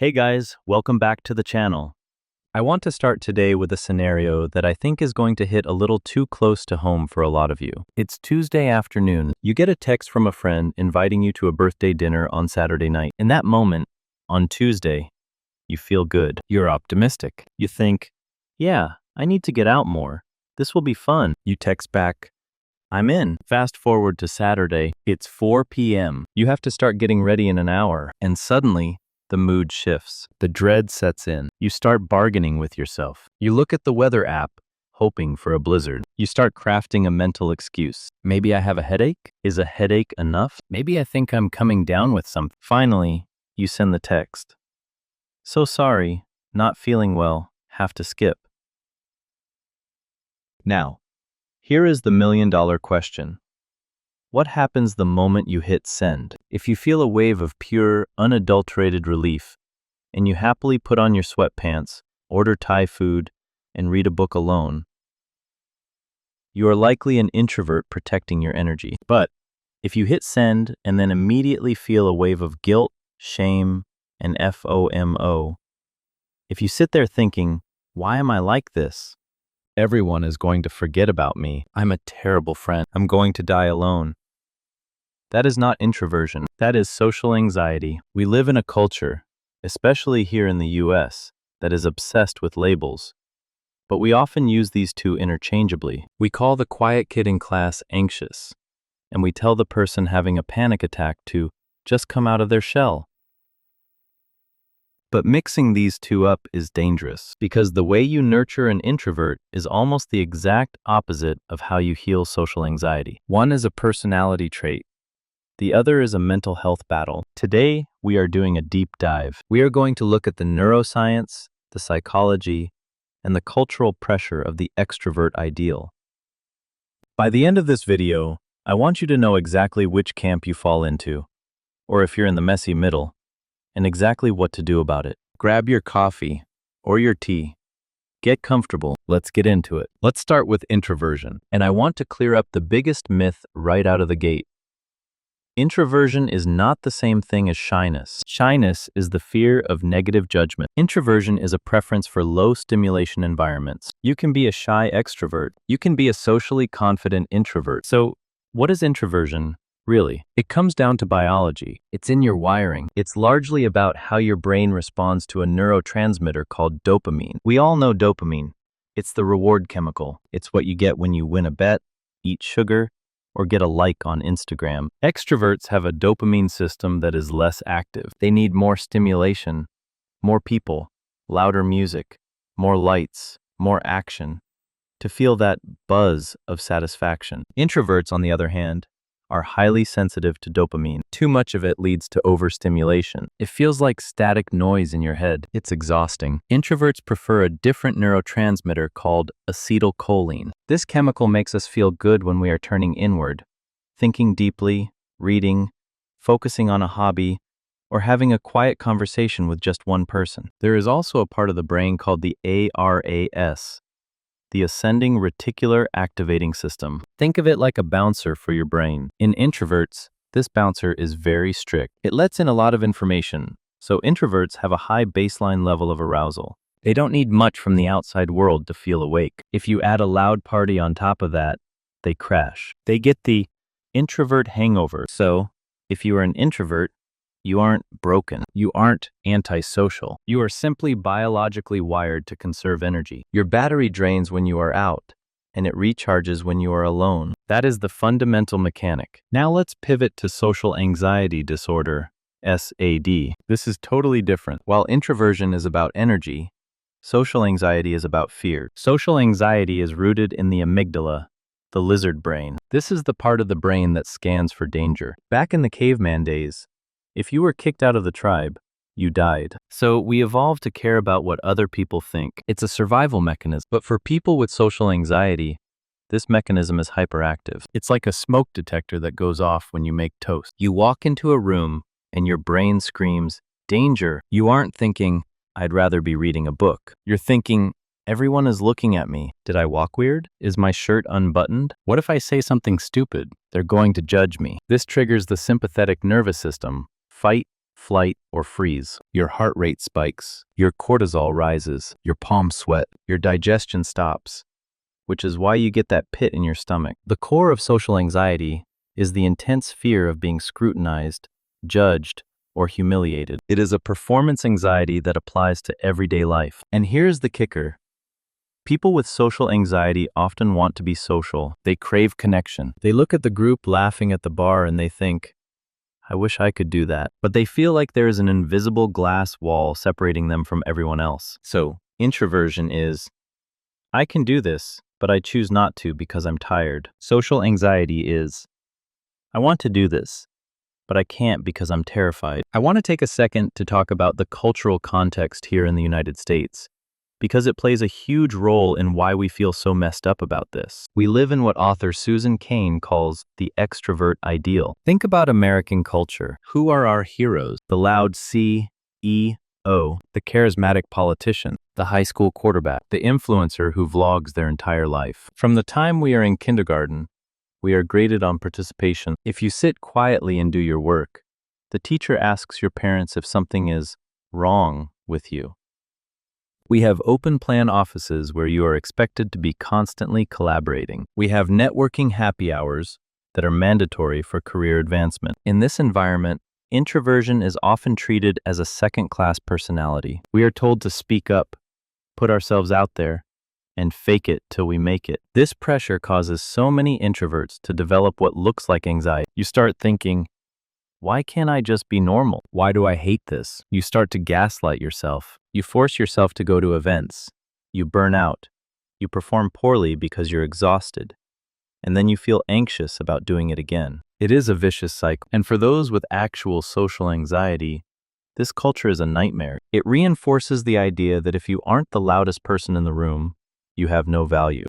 Hey guys, welcome back to the channel. I want to start today with a scenario that I think is going to hit a little too close to home for a lot of you. It's Tuesday afternoon. You get a text from a friend inviting you to a birthday dinner on Saturday night. In that moment, on Tuesday, you feel good. You're optimistic. You think, yeah, I need to get out more. This will be fun. You text back, I'm in. Fast forward to Saturday. It's 4 p.m. You have to start getting ready in an hour. And suddenly, the mood shifts. The dread sets in. You start bargaining with yourself. You look at the weather app, hoping for a blizzard. You start crafting a mental excuse. Maybe I have a headache? Is a headache enough? Maybe I think I'm coming down with something. Finally, you send the text. So sorry, not feeling well, have to skip. Now, here is the million-dollar question. What happens the moment you hit send? If you feel a wave of pure, unadulterated relief, and you happily put on your sweatpants, order Thai food, and read a book alone, you are likely an introvert protecting your energy. But if you hit send and then immediately feel a wave of guilt, shame, and FOMO, if you sit there thinking, why am I like this? Everyone is going to forget about me. I'm a terrible friend. I'm going to die alone. That is not introversion. That is social anxiety. We live in a culture, especially here in the US, that is obsessed with labels. But we often use these two interchangeably. We call the quiet kid in class anxious, and we tell the person having a panic attack to just come out of their shell. But mixing these two up is dangerous, because the way you nurture an introvert is almost the exact opposite of how you heal social anxiety. One is a personality trait. The other is a mental health battle. Today, we are doing a deep dive. We are going to look at the neuroscience, the psychology, and the cultural pressure of the extrovert ideal. By the end of this video, I want you to know exactly which camp you fall into, or if you're in the messy middle, and exactly what to do about it. Grab your coffee or your tea. Get comfortable. Let's get into it. Let's start with introversion. And I want to clear up the biggest myth right out of the gate. Introversion is not the same thing as shyness. Shyness is the fear of negative judgment. Introversion is a preference for low stimulation environments. You can be a shy extrovert. You can be a socially confident introvert. So, what is introversion? Really, it comes down to biology. It's in your wiring. It's largely about how your brain responds to a neurotransmitter called dopamine. We all know dopamine. It's the reward chemical. It's what you get when you win a bet, eat sugar, or get a like on Instagram. Extroverts have a dopamine system that is less active. They need more stimulation, more people, louder music, more lights, more action, to feel that buzz of satisfaction. Introverts, on the other hand, are highly sensitive to dopamine. Too much of it leads to overstimulation. It feels like static noise in your head. It's exhausting. Introverts prefer a different neurotransmitter called acetylcholine. This chemical makes us feel good when we are turning inward, thinking deeply, reading, focusing on a hobby, or having a quiet conversation with just one person. There is also a part of the brain called the ARAS, the ascending reticular activating system. Think of it like a bouncer for your brain. In introverts, this bouncer is very strict. It lets in a lot of information, so introverts have a high baseline level of arousal. They don't need much from the outside world to feel awake. If you add a loud party on top of that, they crash. They get the introvert hangover. So, if you are an introvert, you aren't broken. You aren't antisocial. You are simply biologically wired to conserve energy. Your battery drains when you are out, and it recharges when you are alone. That is the fundamental mechanic. Now let's pivot to social anxiety disorder, SAD. This is totally different. While introversion is about energy, social anxiety is about fear. Social anxiety is rooted in the amygdala, the lizard brain. This is the part of the brain that scans for danger. Back in the caveman days, if you were kicked out of the tribe, you died. So we evolved to care about what other people think. It's a survival mechanism. But for people with social anxiety, this mechanism is hyperactive. It's like a smoke detector that goes off when you make toast. You walk into a room and your brain screams, danger. You aren't thinking, I'd rather be reading a book. You're thinking, everyone is looking at me. Did I walk weird? Is my shirt unbuttoned? What if I say something stupid? They're going to judge me. This triggers the sympathetic nervous system. Fight, flight, or freeze. Your heart rate spikes, your cortisol rises, your palms sweat, your digestion stops, which is why you get that pit in your stomach. The core of social anxiety is the intense fear of being scrutinized, judged, or humiliated. It is a performance anxiety that applies to everyday life. And here's the kicker. People with social anxiety often want to be social. They crave connection. They look at the group laughing at the bar and they think, I wish I could do that. But they feel like there is an invisible glass wall separating them from everyone else. So, introversion is, I can do this, but I choose not to because I'm tired. Social anxiety is, I want to do this, but I can't because I'm terrified. I want to take a second to talk about the cultural context here in the United States, because it plays a huge role in why we feel so messed up about this. We live in what author Susan Cain calls the extrovert ideal. Think about American culture. Who are our heroes? The loud CEO, the charismatic politician, the high school quarterback, the influencer who vlogs their entire life. From the time we are in kindergarten, we are graded on participation. If you sit quietly and do your work, the teacher asks your parents if something is wrong with you. We have open plan offices where you are expected to be constantly collaborating. We have networking happy hours that are mandatory for career advancement. In this environment, introversion is often treated as a second-class personality. We are told to speak up, put ourselves out there, and fake it till we make it. This pressure causes so many introverts to develop what looks like anxiety. You start thinking, why can't I just be normal? Why do I hate this? You start to gaslight yourself. You force yourself to go to events. You burn out. You perform poorly because you're exhausted. And then you feel anxious about doing it again. It is a vicious cycle. And for those with actual social anxiety, this culture is a nightmare. It reinforces the idea that if you aren't the loudest person in the room, you have no value.